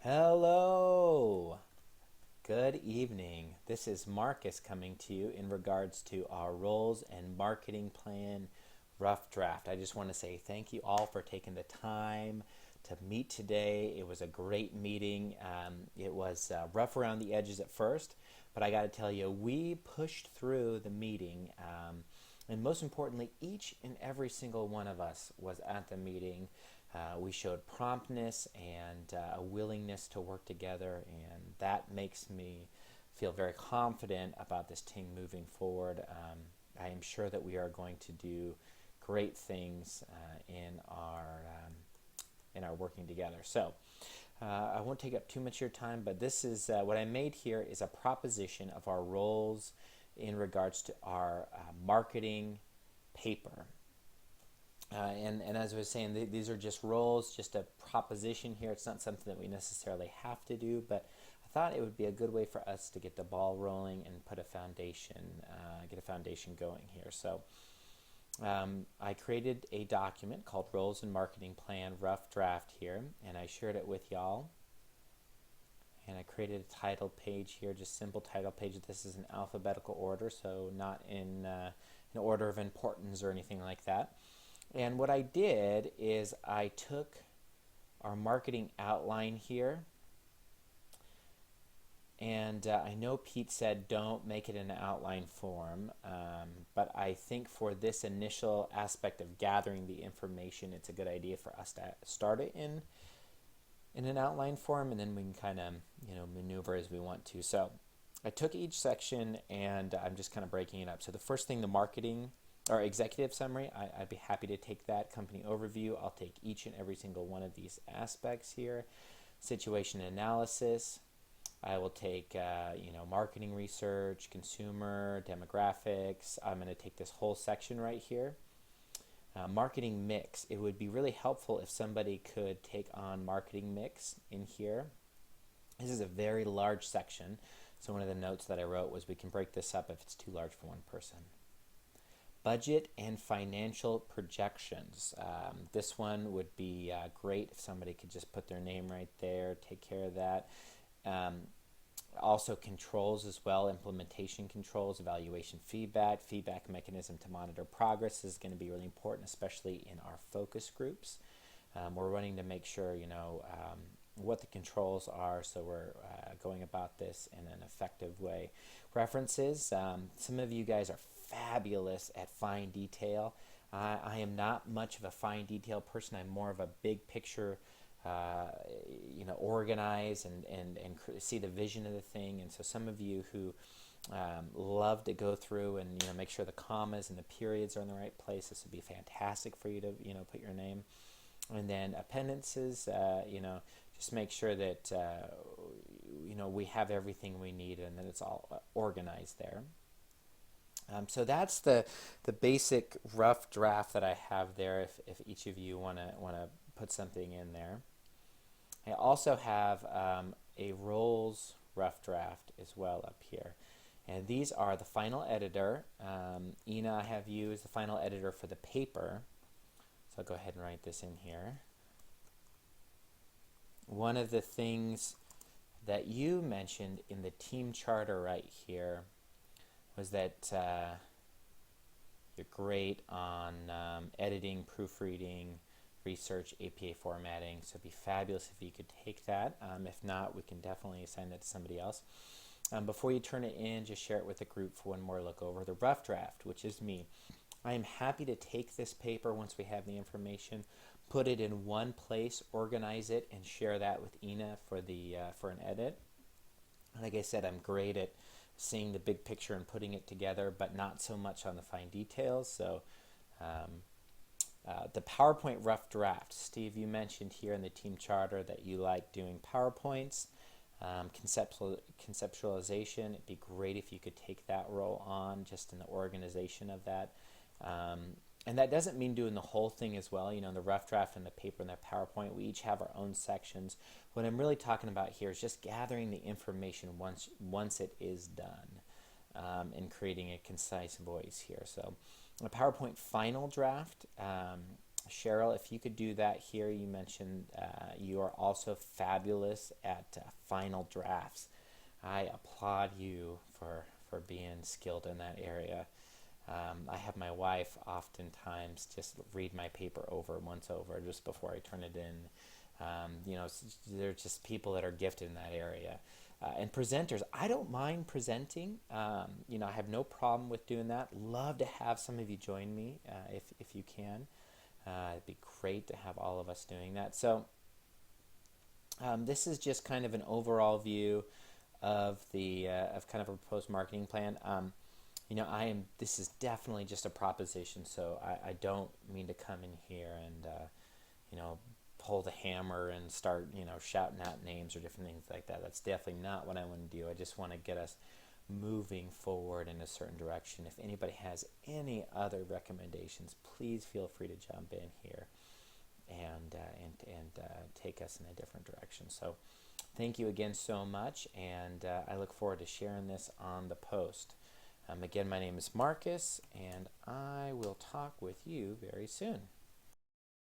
Hello. Good evening. This is Marcus coming to you in regards to our roles and marketing plan rough draft. I just want to say thank you all for taking the time to meet today. It was a great meeting. It was rough around the edges at first, but I got to tell you, we pushed through the meeting. And most importantly, each and every single one of us was at the meeting. We showed promptness and a willingness to work together, and that makes me feel very confident about this team moving forward. I am sure that we are going to do great things in our working together. So I won't take up too much of your time, but this is what I made here is a proposition of our roles in regards to our marketing paper. And as I was saying, these are just roles, just a proposition here. It's not something that we necessarily have to do, but I thought it would be a good way for us to get the ball rolling and put a foundation, get a foundation going here. So I created a document called Roles and Marketing Plan Rough Draft here, and I shared it with y'all. And I created a title page here, just simple title page. This is in alphabetical order, so not in order of importance or anything like that. And what I did is I took our marketing outline here, and I know Pete said don't make it an outline form, but I think for this initial aspect of gathering the information, it's a good idea for us to start it in an outline form, and then we can kind of maneuver as we want to. So I took each section and I'm just kind of breaking it up. So the first thing, the marketing or executive summary, I'd be happy to take that. Company overview, I'll take each and every single one of these aspects here. Situation analysis, I will take marketing research, consumer demographics. I'm going to take this whole section right here. Marketing mix, it would be really helpful if somebody could take on marketing mix in here. This is a very large section, so one of the notes that I wrote was we can break this up if it's too large for one person. Budget and financial projections. This one would be great if somebody could just put their name right there, take care of that. Also controls as well, implementation controls, evaluation feedback mechanism to monitor progress is going to be really important, especially in our focus groups. We're wanting to make sure what the controls are, so we're going about this in an effective way. References, some of you guys are fabulous at fine detail. I am not much of a fine detail person. I'm more of a big picture, organize and see the vision of the thing. And so some of you who love to go through and make sure the commas and the periods are in the right place, this would be fantastic for you to put your name. And then appendices, just make sure that we have everything we need and that it's all organized there. So that's the basic rough draft that I have there. If each of you want to put something in there, I also have a roles rough draft as well up here, and these are the final editor. Ina, I have you as the final editor for the paper, so I'll go ahead and write this in here. One of the things that you mentioned in the team charter right here was that you're great on editing, proofreading, research, APA formatting, so it'd be fabulous if you could take that. If not, we can definitely assign that to somebody else. Before you turn it in, just share it with the group for one more look over. The rough draft, which is me. I am happy to take this paper once we have the information, put it in one place, organize it, and share that with Ina for an edit. Like I said, I'm great at seeing the big picture and putting it together, but not so much on the fine details. So the PowerPoint rough draft. Steve, you mentioned here in the team charter that you like doing PowerPoints. Conceptualization, it'd be great if you could take that role on just in the organization of that. And that doesn't mean doing the whole thing as well. The rough draft and the paper and the PowerPoint, we each have our own sections. What I'm really talking about here is just gathering the information once it is done, and creating a concise voice here. So a PowerPoint final draft, Cheryl, if you could do that here. You mentioned you are also fabulous at final drafts. I applaud you for being skilled in that area. I have my wife oftentimes just read my paper over once over just before I turn it in. They're just people that are gifted in that area. And presenters, I don't mind presenting. I have no problem with doing that. Love to have some of you join me if you can. It'd be great to have all of us doing that. So this is just kind of an overall view of the of kind of a proposed marketing plan. This is definitely just a proposition, so I don't mean to come in here and pull the hammer and start shouting out names or different things like that. That's definitely not what I want to do. I just want to get us moving forward in a certain direction. If anybody has any other recommendations, please feel free to jump in here and take us in a different direction. So thank you again so much, and I look forward to sharing this on the post. Again, my name is Marcus, and I will talk with you very soon.